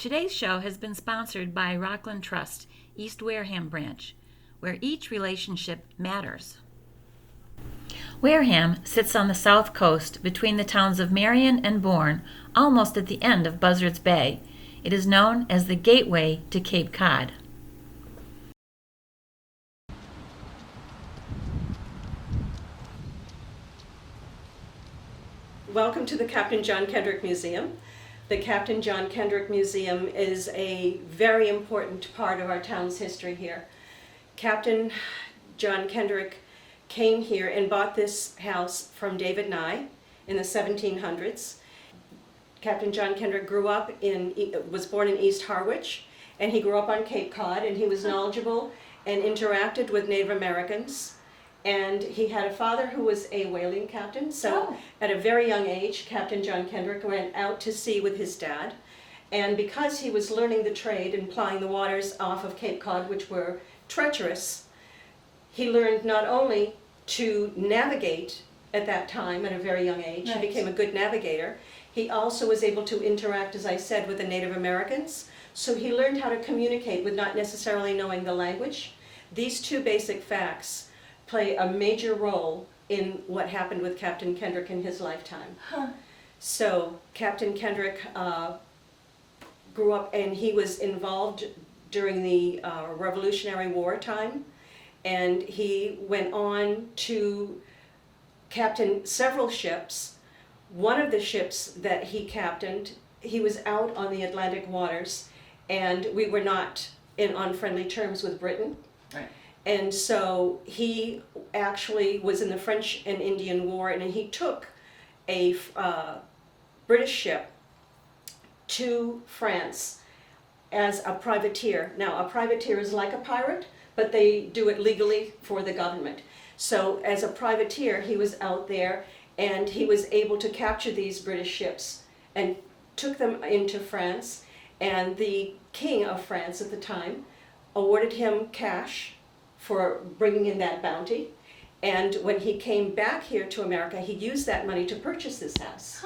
Today's show has been sponsored by Rockland Trust, East Wareham Branch, where each relationship matters. Wareham sits on the south coast between the towns of Marion and Bourne, almost at the end of Buzzards Bay. It is known as the gateway to Cape Cod. Welcome to the Captain John Kendrick Museum. The Captain John Kendrick Museum is a very important part of our town's history here. Captain John Kendrick came here and bought this house from David Nye in the 1700s. Captain John Kendrick was born in East Harwich, and he grew up on Cape Cod, and he was knowledgeable and interacted with Native Americans. And he had a father who was a whaling captain, so at a very young age, Captain John Kendrick went out to sea with his dad. And because he was learning the trade and plying the waters off of Cape Cod, which were treacherous, he learned not only to navigate at that time at a very young age, Right. He became a good navigator. He also was able to interact, as I said, with the Native Americans. So he learned how to communicate with not necessarily knowing the language. These two basic facts play a major role in what happened with Captain Kendrick in his lifetime. So Captain Kendrick grew up, and he was involved during the Revolutionary War time, and he went on to captain several ships. One of the ships that he captained, he was out on the Atlantic waters, and we were not in unfriendly terms with Britain. Right. And so he actually was in the French and Indian War, and he took a British ship to France as a privateer. Now, a privateer is like a pirate, but they do it legally for the government. So as a privateer, he was out there, and he was able to capture these British ships and took them into France. And the King of France at the time awarded him cash for bringing in that bounty. And when he came back here to America, he used that money to purchase this house.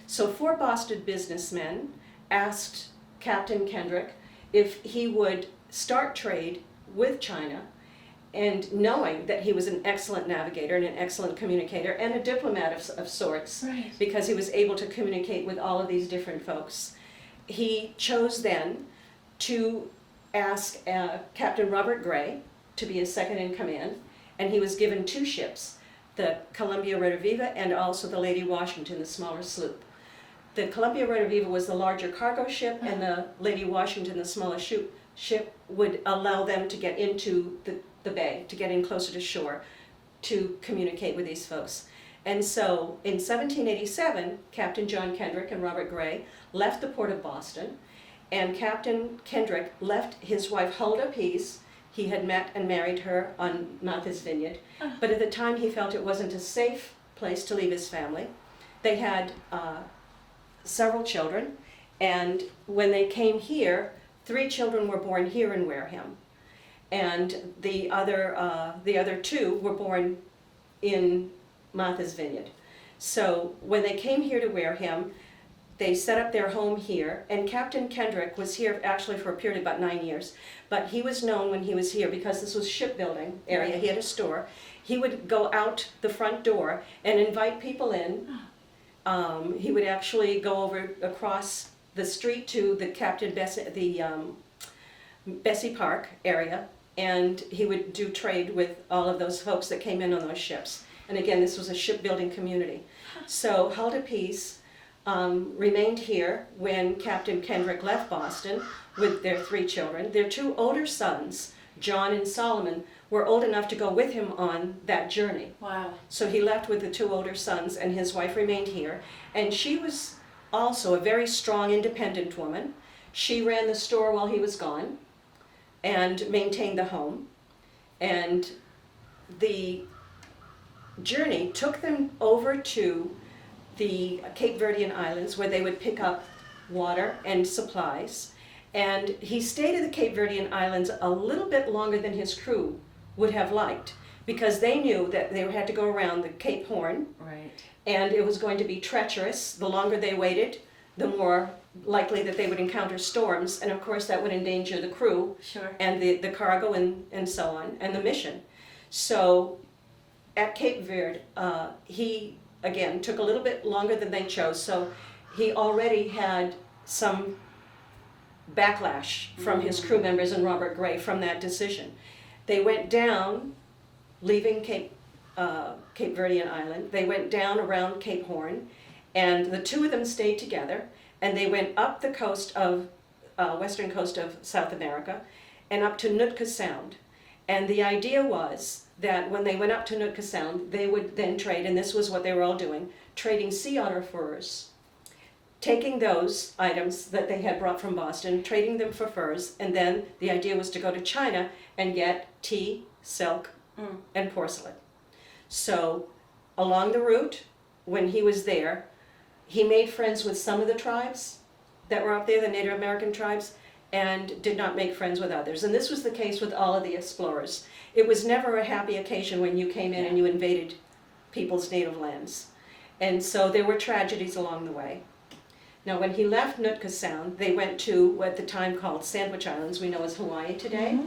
So 4 Boston businessmen asked Captain Kendrick if he would start trade with China, and knowing that he was an excellent navigator and an excellent communicator and a diplomat of sorts, Right. because he was able to communicate with all of these different folks. He chose then to ask Captain Robert Gray to be his second in command, and he was given 2 ships, the Columbia Rediviva and also the Lady Washington, the smaller sloop. The Columbia Rediviva was the larger cargo ship, and the Lady Washington, the smaller ship, would allow them to get into the bay, to get in closer to shore, to communicate with these folks. And so in 1787, Captain John Kendrick and Robert Gray left the port of Boston, and Captain Kendrick left his wife Huldah Pease. He had met and married her on Martha's Vineyard, but at the time he felt it wasn't a safe place to leave his family. They had several children, and when they came here, 3 children were born here in Wareham, and the other 2 were born in Martha's Vineyard. So when they came here to Wareham, they set up their home here, and Captain Kendrick was here actually for a period of about 9 years. But he was known when he was here, because this was shipbuilding area, he had a store. He would go out the front door and invite people in. He would actually go over across the street to the Bessie Park area, and he would do trade with all of those folks that came in on those ships. And again, this was a shipbuilding community. So Huldah Pease remained here when Captain Kendrick left Boston with their 3 children. Their 2 older sons, John and Solomon, were old enough to go with him on that journey. Wow. So he left with the 2 older sons, and his wife remained here. And she was also a very strong, independent woman. She ran the store while he was gone and maintained the home. And the journey took them over to the Cape Verdean Islands, where they would pick up water and supplies. And he stayed at the Cape Verdean Islands a little bit longer than his crew would have liked, because they knew that they had to go around the Cape Horn. Right. And it was going to be treacherous. The longer they waited, the more likely that they would encounter storms, and of course that would endanger the crew Sure. and the cargo and so on, and the mission. So at Cape Verde, he, again, took a little bit longer than they chose, so he already had some backlash from his crew members and Robert Gray from that decision. They went down, leaving Cape Verdean Island, they went down around Cape Horn, and the two of them stayed together, and they went up the coast of, western coast of South America, and up to Nootka Sound. And the idea was that when they went up to Nootka Sound, they would then trade, and this was what they were all doing, trading sea otter furs, taking those items that they had brought from Boston, trading them for furs, and then the idea was to go to China and get tea, silk, and porcelain. So along the route, when he was there, he made friends with some of the tribes that were up there, the Native American tribes, and did not make friends with others. And this was the case with all of the explorers. It was never a happy occasion when you came in and you invaded people's native lands. And so there were tragedies along the way. Now, when he left Nootka Sound, they went to what at the time called Sandwich Islands, we know as Hawaii today.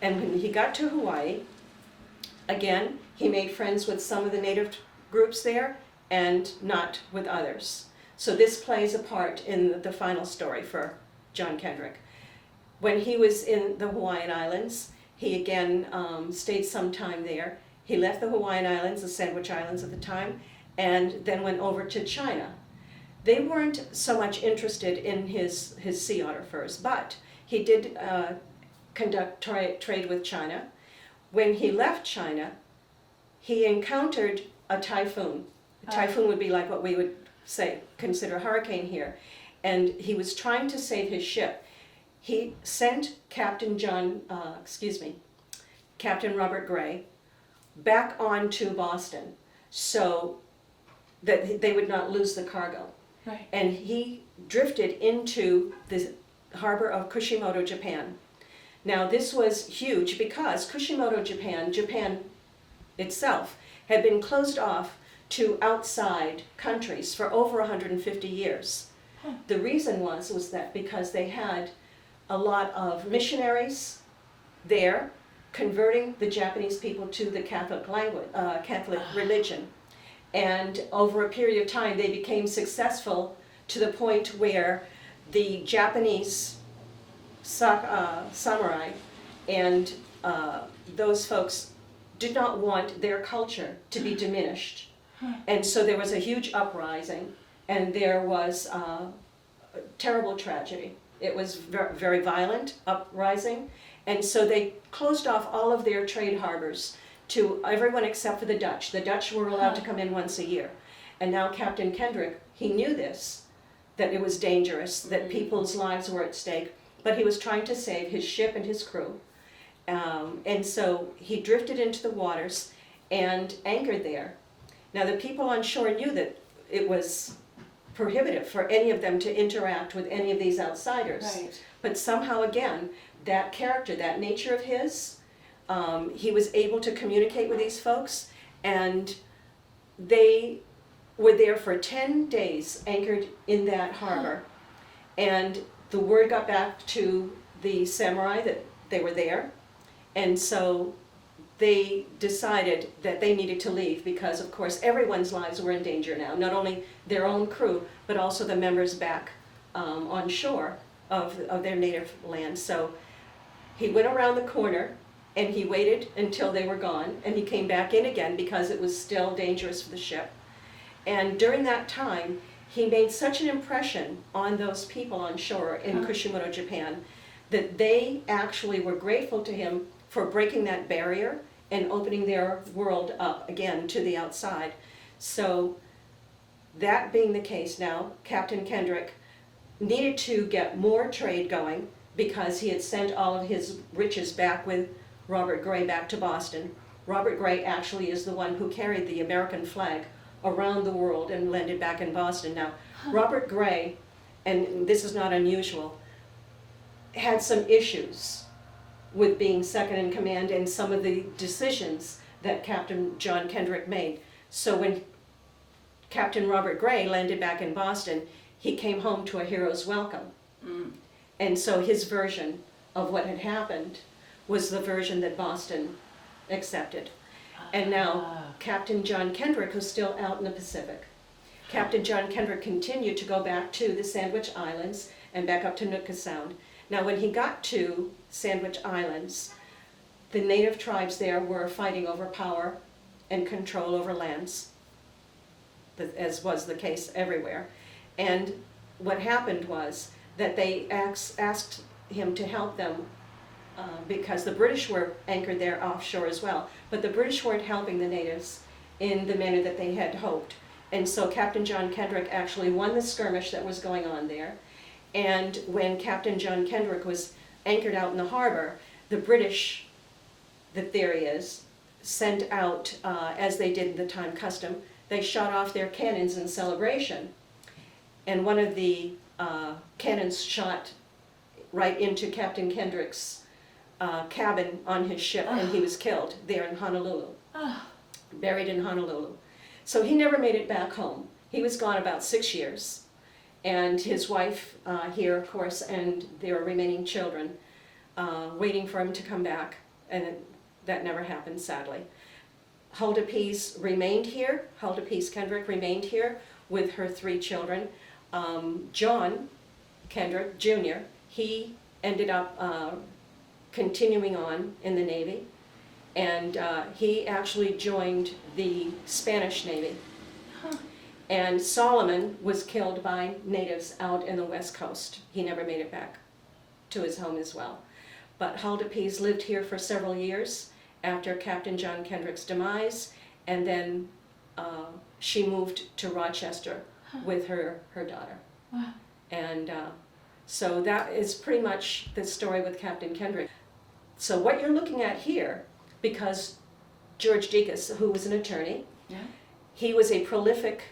And when he got to Hawaii, again, he made friends with some of the native groups there and not with others. So this plays a part in the final story for John Kendrick. When he was in the Hawaiian Islands, he again stayed some time there. He left the Hawaiian Islands, the Sandwich Islands at the time, and then went over to China. They weren't so much interested in his sea otter furs, but he did conduct trade with China. When he left China, he encountered a typhoon. A typhoon would be like what we would say, consider a hurricane here. And he was trying to save his ship. He sent Captain Robert Gray back on to Boston so that they would not lose the cargo. Right. And he drifted into the harbor of Kushimoto, Japan. Now this was huge because Kushimoto, Japan itself, had been closed off to outside countries for over 150 years. The reason was that because they had a lot of missionaries there converting the Japanese people to the Catholic religion. And over a period of time, they became successful to the point where the Japanese samurai and those folks did not want their culture to be diminished. And so there was a huge uprising, and there was a terrible tragedy. It was very violent uprising, and so they closed off all of their trade harbors to everyone except for the Dutch. The Dutch were allowed to come in once a year. And now Captain Kendrick, he knew this, that it was dangerous, that people's lives were at stake, but he was trying to save his ship and his crew. And so he drifted into the waters and anchored there. Now the people on shore knew that it was prohibitive for any of them to interact with any of these outsiders. Right. But somehow again, that character, that nature of his, he was able to communicate with these folks, and they were there for 10 days anchored in that harbor. And the word got back to the samurai that they were there, and so they decided that they needed to leave because, of course, everyone's lives were in danger now, not only their own crew, but also the members back on shore of their native land. So he went around the corner and he waited until they were gone, and he came back in again because it was still dangerous for the ship. And during that time, he made such an impression on those people on shore in Kushimoto, Japan, that they actually were grateful to him for breaking that barrier and opening their world up again to the outside. So that being the case now, Captain Kendrick needed to get more trade going because he had sent all of his riches back with Robert Gray back to Boston. Robert Gray actually is the one who carried the American flag around the world and landed back in Boston. Now, Robert Gray, and this is not unusual, had some issues with being second in command and some of the decisions that Captain John Kendrick made. So when Captain Robert Gray landed back in Boston, he came home to a hero's welcome. And so his version of what had happened was the version that Boston accepted. And now Captain John Kendrick, who's still out in the Pacific, Captain John Kendrick continued to go back to the Sandwich Islands and back up to Nootka Sound. Now when he got to Sandwich Islands, the native tribes there were fighting over power and control over lands, as was the case everywhere. And what happened was that they asked him to help them because the British were anchored there offshore as well. But the British weren't helping the natives in the manner that they had hoped. And so Captain John Kendrick actually won the skirmish that was going on there. And when Captain John Kendrick was anchored out in the harbor, the British, the theory is, sent out, as they did in the time custom, they shot off their cannons in celebration. And one of the cannons shot right into Captain Kendrick's cabin on his ship, and he was killed there in Honolulu, buried in Honolulu. So he never made it back home. He was gone about 6 years, and his wife here, of course, and their remaining children, waiting for him to come back, and that never happened, sadly. Huldah Pease remained here. Huldah Pease Kendrick remained here with her 3 children. John Kendrick Jr., he ended up continuing on in the Navy, and he actually joined the Spanish Navy. And Solomon was killed by natives out in the West Coast. He never made it back to his home as well. But Huldah Pease lived here for several years after Captain John Kendrick's demise, and then she moved to Rochester with her daughter. Wow. And so that is pretty much the story with Captain Kendrick. So what you're looking at here, because George Dekas, who was an attorney, he was a prolific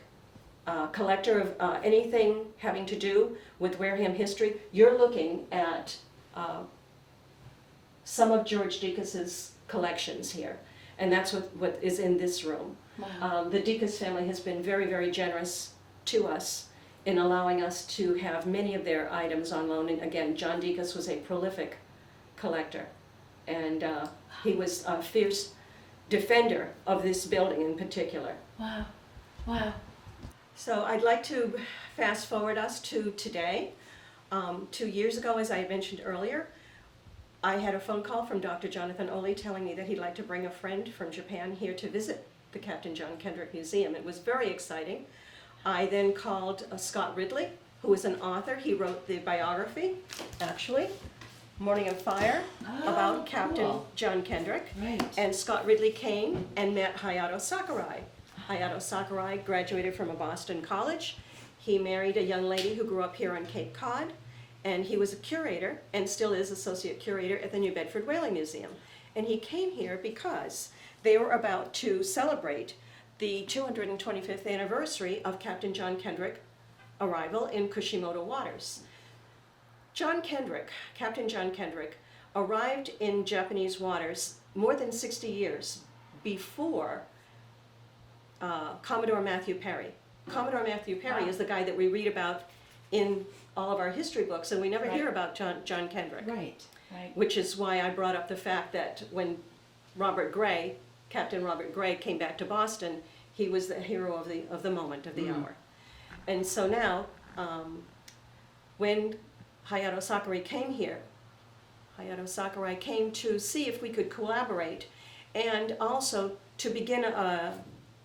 collector of anything having to do with Wareham history. You're looking at some of George Dekas's collections here, and that's what is in this room. Wow. The Dekas family has been very, very generous to us in allowing us to have many of their items on loan. And again, John Dekas was a prolific collector, and he was a fierce defender of this building in particular. Wow. Wow. So I'd like to fast forward us to today. 2 years ago, as I mentioned earlier, I had a phone call from Dr. Jonathan Oli telling me that he'd like to bring a friend from Japan here to visit the Captain John Kendrick Museum. It was very exciting. I then called Scott Ridley, who is an author. He wrote the biography, actually, Morning of Fire, about Captain John Kendrick. Right. And Scott Ridley came and met Hayato Sakurai. Hayato Sakurai graduated from a Boston college. He married a young lady who grew up here on Cape Cod, and he was a curator, and still is associate curator at the New Bedford Whaling Museum. And he came here because they were about to celebrate the 225th anniversary of Captain John Kendrick arrival in Kushimoto waters. John Kendrick, Captain John Kendrick, arrived in Japanese waters more than 60 years before Commodore Matthew Perry. Commodore Matthew Perry is the guy that we read about in all of our history books, and we never hear about John Kendrick. Right. Right. Which is why I brought up the fact that when Robert Gray, Captain Robert Gray, came back to Boston, he was the hero of the moment, of the hour. And so now, when Hayato Sakurai came here, Hayato Sakurai came to see if we could collaborate and also to begin a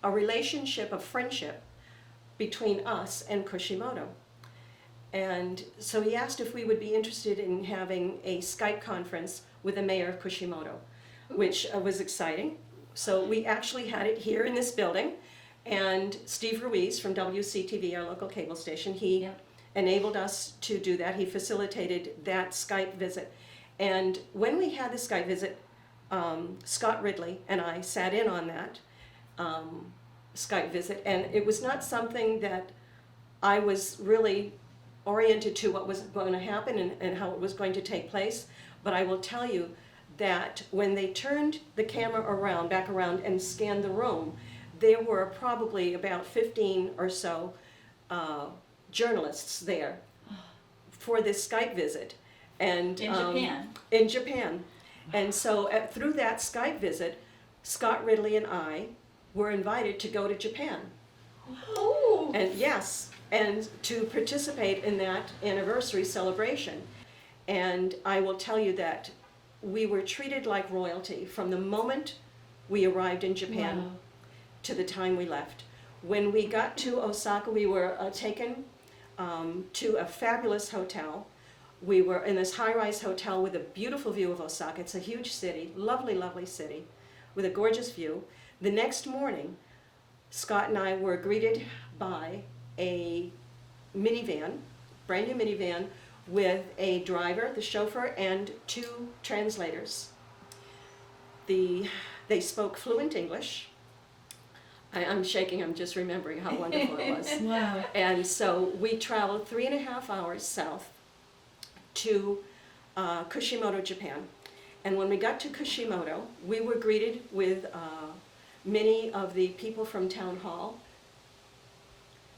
relationship of friendship between us and Kushimoto. And so he asked if we would be interested in having a Skype conference with the mayor of Kushimoto, which was exciting. So we actually had it here in this building, and Steve Ruiz from WCTV, our local cable station, he enabled us to do that. He facilitated that Skype visit. And when we had the Skype visit, Scott Ridley and I sat in on that Skype visit, and it was not something that I was really oriented to what was going to happen and how it was going to take place, but I will tell you that when they turned the camera back around and scanned the room, there were probably about 15 or so journalists there for this Skype visit. And In Japan? In Japan. And so through that Skype visit, Scott Ridley and I were invited to go to Japan. Oh. And yes, and to participate in that anniversary celebration. And I will tell you that we were treated like royalty from the moment we arrived in Japan Wow. to the time we left. When we got to Osaka, we were taken to a fabulous hotel. We were in this high-rise hotel with a beautiful view of Osaka. It's a huge city, lovely, lovely city, with a gorgeous view. The next morning, Scott and I were greeted by a minivan, brand new minivan, with a driver, the chauffeur, and 2 translators. They spoke fluent English. I'm shaking, I'm just remembering how wonderful it was. Wow. And so we traveled 3.5 hours south to Kushimoto, Japan. And when we got to Kushimoto, we were greeted with many of the people from town hall,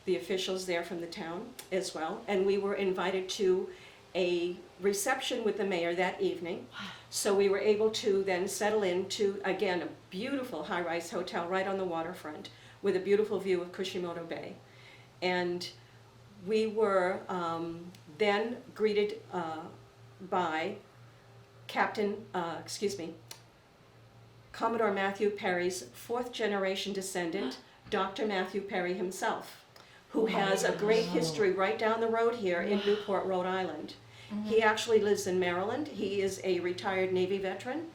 the officials there from the town as well, and we were invited to a reception with the mayor that evening. So we were able to then settle into, again, a beautiful high-rise hotel right on the waterfront with a beautiful view of Kushimoto Bay. And we were then greeted by Commodore Matthew Perry's 4th-generation descendant, Dr. Matthew Perry himself, who has a great history right down the road here in Newport, Rhode Island. He actually lives in Maryland. He is a retired Navy veteran,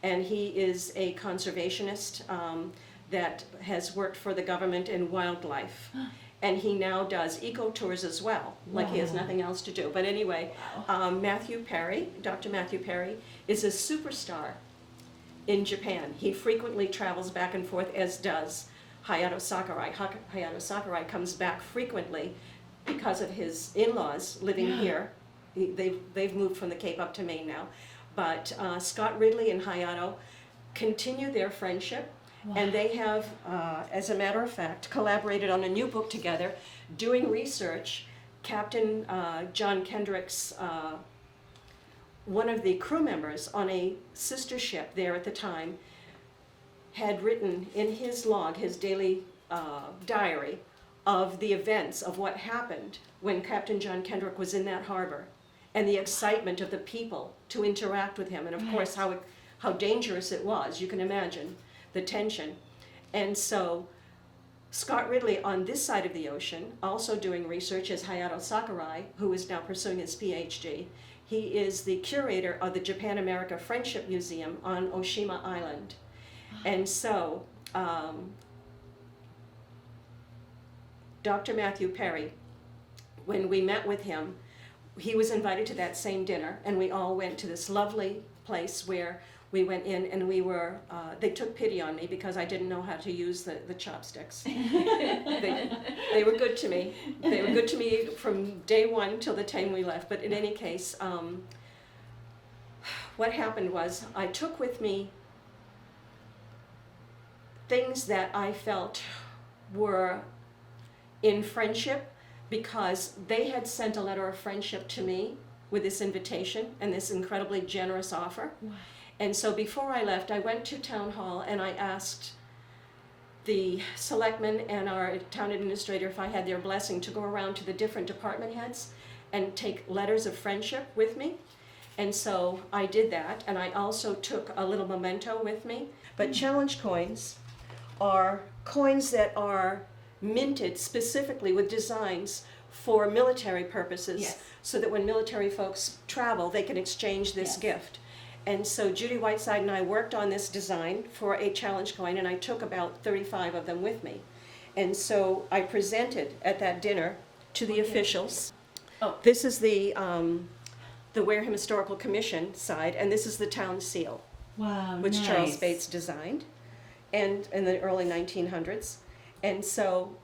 and he is a conservationist that has worked for the government in wildlife. And he now does eco-tours as well, like he has nothing else to do. But anyway, Matthew Perry, Dr. Matthew Perry, is a superstar in Japan. He frequently travels back and forth, as does Hayato Sakurai. Hayato Sakurai comes back frequently because of his in-laws living here. They've moved from the Cape up to Maine now. But Scott Ridley and Hayato continue their friendship. Wow. And they have, as a matter of fact, collaborated on a new book together, doing research. Captain John Kendrick's, one of the crew members on a sister ship there at the time, had written in his log, his daily diary, of the events of what happened when Captain John Kendrick was in that harbor, and the excitement of the people to interact with him, and of course how dangerous it was, you can imagine. The tension. And so Scott Ridley on this side of the ocean, also doing research, is Hayato Sakurai, who is now pursuing his PhD. He is the curator of the Japan-America Friendship Museum on Oshima Island. And so Dr. Matthew Perry, when we met with him, he was invited to that same dinner, and we all went to this lovely place where we went in, and we were, they took pity on me because I didn't know how to use the chopsticks. They were good to me. They were good to me from day one till the time we left. But in any case, what happened was I took with me things that I felt were in friendship, because they had sent a letter of friendship to me with this invitation and this incredibly generous offer. Wow. And so before I left, I went to town hall and I asked the selectmen and our town administrator if I had their blessing to go around to the different department heads and take letters of friendship with me. And so I did that, and I also took a little memento with me. But challenge coins are coins that are minted specifically with designs for military purposes, so that when military folks travel, they can exchange this gift. And so Judy Whiteside and I worked on this design for a challenge coin, and I took about 35 of them with me. And so I presented at that dinner to the officials. Oh, this is the Wareham Historical Commission side, and this is the town seal. Wow, which nice. Charles Bates designed, and in the early 1900s. And so,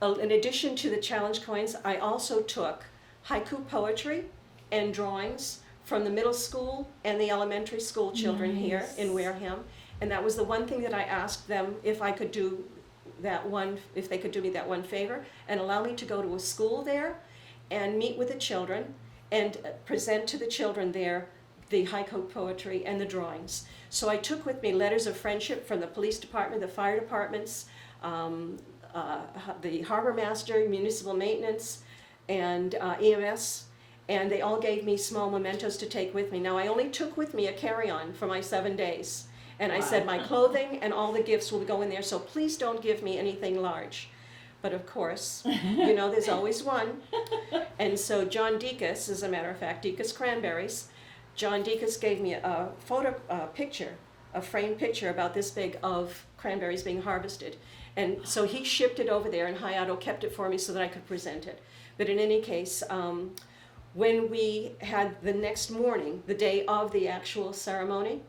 in addition to the challenge coins, I also took haiku poetry and drawings from the middle school and the elementary school children here in Wareham. And that was the one thing that I asked them if I could do that one, if they could do me that one favor, and allow me to go to a school there and meet with the children and present to the children there the haiku poetry and the drawings. So I took with me letters of friendship from the police department, the fire departments, the harbor master, municipal maintenance, and EMS, and they all gave me small mementos to take with me. Now, I only took with me a carry-on for my 7 days, and I said my clothing and all the gifts will go in there, so please don't give me anything large. But of course, you know, there's always one. And so John Deacus, as a matter of fact, Deacus Cranberries, John Deacus gave me a picture, a framed picture about this big of cranberries being harvested. And so he shipped it over there, and Hayato kept it for me so that I could present it. But in any case, when we had the next morning, the day of the actual ceremony,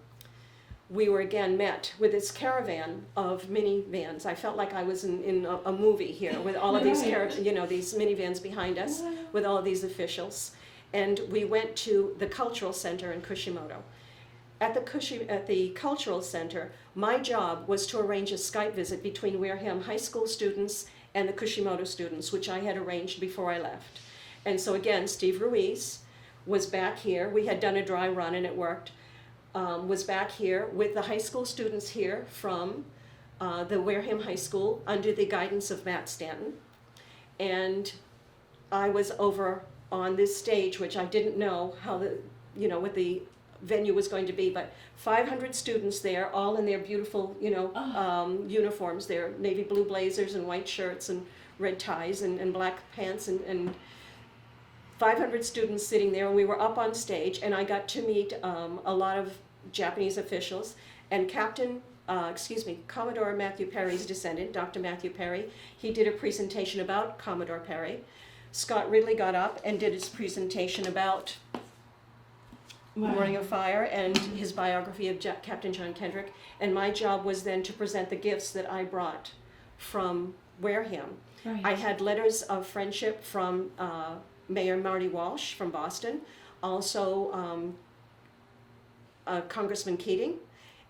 we were again met with this caravan of minivans. I felt like I was in a movie here with all of these these minivans behind us with all of these officials. And we went to the cultural center in Kushimoto. At the cultural center, my job was to arrange a Skype visit between Wareham High School students and the Kushimoto students, which I had arranged before I left. And so again, Steve Ruiz was back here. We had done a dry run and it worked. Was back here with the high school students here from the Wareham High School under the guidance of Matt Stanton. And I was over on this stage, which I didn't know how what the venue was going to be, but 500 students there, all in their beautiful, uniforms, their navy blue blazers and white shirts and red ties and black pants and 500 students sitting there, and we were up on stage, and I got to meet a lot of Japanese officials, and Commodore Matthew Perry's descendant, Dr. Matthew Perry, he did a presentation about Commodore Perry. Scott Ridley got up and did his presentation about Morning of Fire and his biography of Captain John Kendrick, and my job was then to present the gifts that I brought from Wareham. Right. I had letters of friendship from Mayor Marty Walsh from Boston, also Congressman Keating,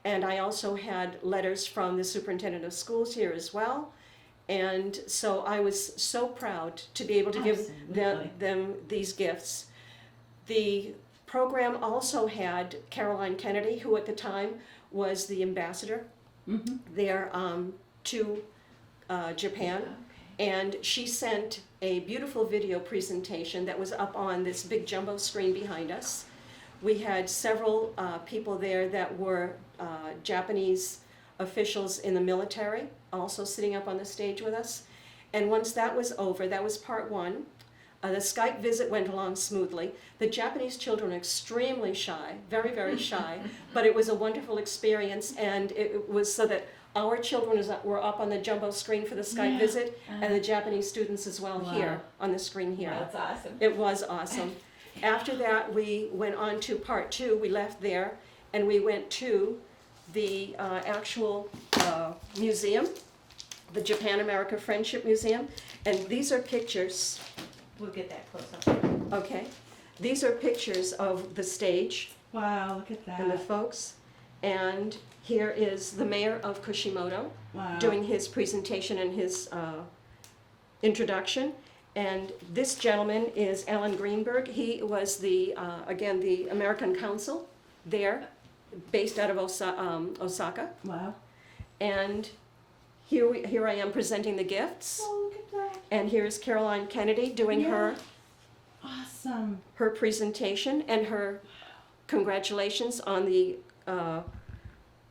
and I also had letters from the superintendent of schools here as well. And so I was so proud to be able to give them these gifts. The program also had Caroline Kennedy, who at the time was the ambassador there to Japan. And she sent a beautiful video presentation that was up on this big jumbo screen behind us. We had several people there that were Japanese officials in the military, also sitting up on the stage with us. And once that was over, that was part one. The Skype visit went along smoothly. The Japanese children are extremely shy, very, very shy, but it was a wonderful experience, and it was so that our children were up on the jumbo screen for the Skype visit, and the Japanese students as well here on the screen here. Wow, that's awesome. It was awesome. After that, we went on to part two. We left there, and we went to the actual museum, the Japan-America Friendship Museum, and these are pictures. We'll get that close up. Okay. These are pictures of the stage. Wow, look at that. And the folks. And here is the mayor of Kushimoto doing his presentation and his introduction. And this gentleman is Alan Greenberg. He was the American consul there, based out of Osaka. Wow. And here I am presenting the gifts. Oh, look at that. And here's Caroline Kennedy doing her presentation and her congratulations on the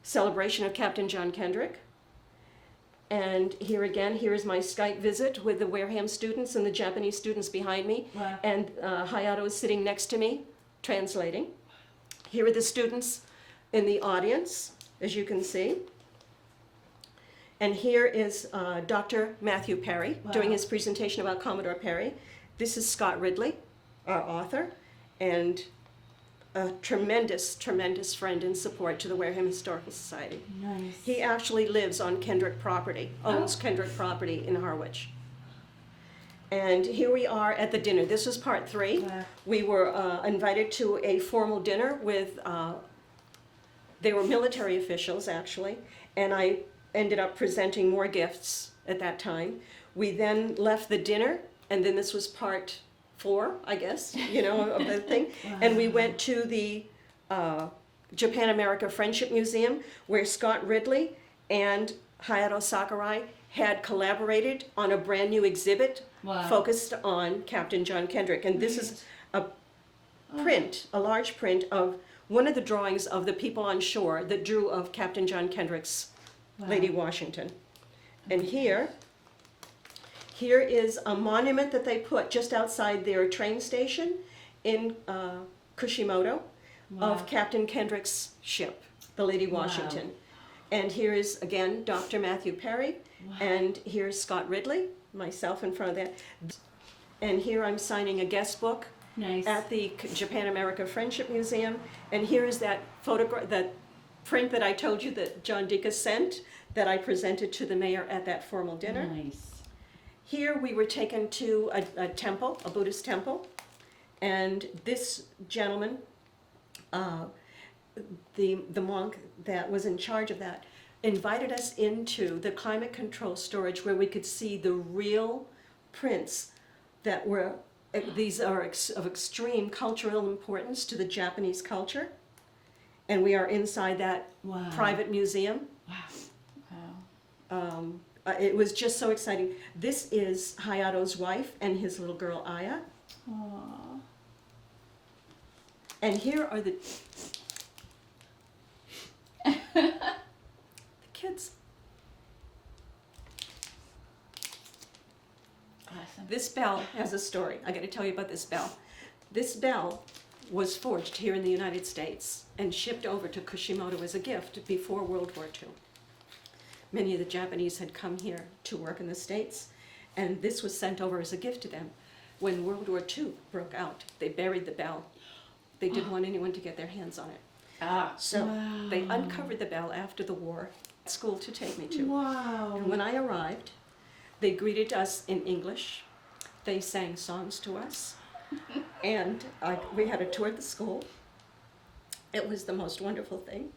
celebration of Captain John Kendrick. And here again, here is my Skype visit with the Wareham students and the Japanese students behind me. Wow. And Hayato is sitting next to me, translating. Here are the students in the audience, as you can see. And here is Dr. Matthew Perry doing his presentation about Commodore Perry. This is Scott Ridley, our author, and a tremendous, tremendous friend and support to the Wareham Historical Society. Nice. He actually lives on Kendrick property, owns Kendrick property in Harwich. And here we are at the dinner. This was part three. Wow. We were invited to a formal dinner with, they were military officials actually, and I ended up presenting more gifts at that time. We then left the dinner, and then this was part 4, I guess, of the thing. And we went to the Japan-America Friendship Museum, where Scott Ridley and Hayato Sakurai had collaborated on a brand new exhibit focused on Captain John Kendrick. And this is a print, a large print of one of the drawings of the people on shore that drew of Captain John Kendrick's Lady Washington. And here is a monument that they put just outside their train station in Kushimoto of Captain Kendrick's ship, the Lady Washington. And here is, again, Dr. Matthew Perry, and here's Scott Ridley, myself in front of that. And here I'm signing a guest book at the Japan-America Friendship Museum. And here is that photograph, that print that I told you that John Deacon sent, that I presented to the mayor at that formal dinner. Nice. Here we were taken to a temple, a Buddhist temple, and this gentleman, the monk that was in charge of that, invited us into the climate control storage where we could see the real prints that were, these are of extreme cultural importance to the Japanese culture. And we are inside that private museum. It was just so exciting. This is Hayato's wife and his little girl, Aya. Aww. And here are the kids. Awesome. This bell has a story. I got to tell you about this bell. This bell was forged here in the United States and shipped over to Kushimoto as a gift before World War II. Many of the Japanese had come here to work in the States, and this was sent over as a gift to them. When World War II broke out, they buried the bell. They didn't want anyone to get their hands on it. So they uncovered the bell after the war at school to take me to. Wow. And when I arrived, they greeted us in English. They sang songs to us. And we had a tour of the school. It was the most wonderful thing.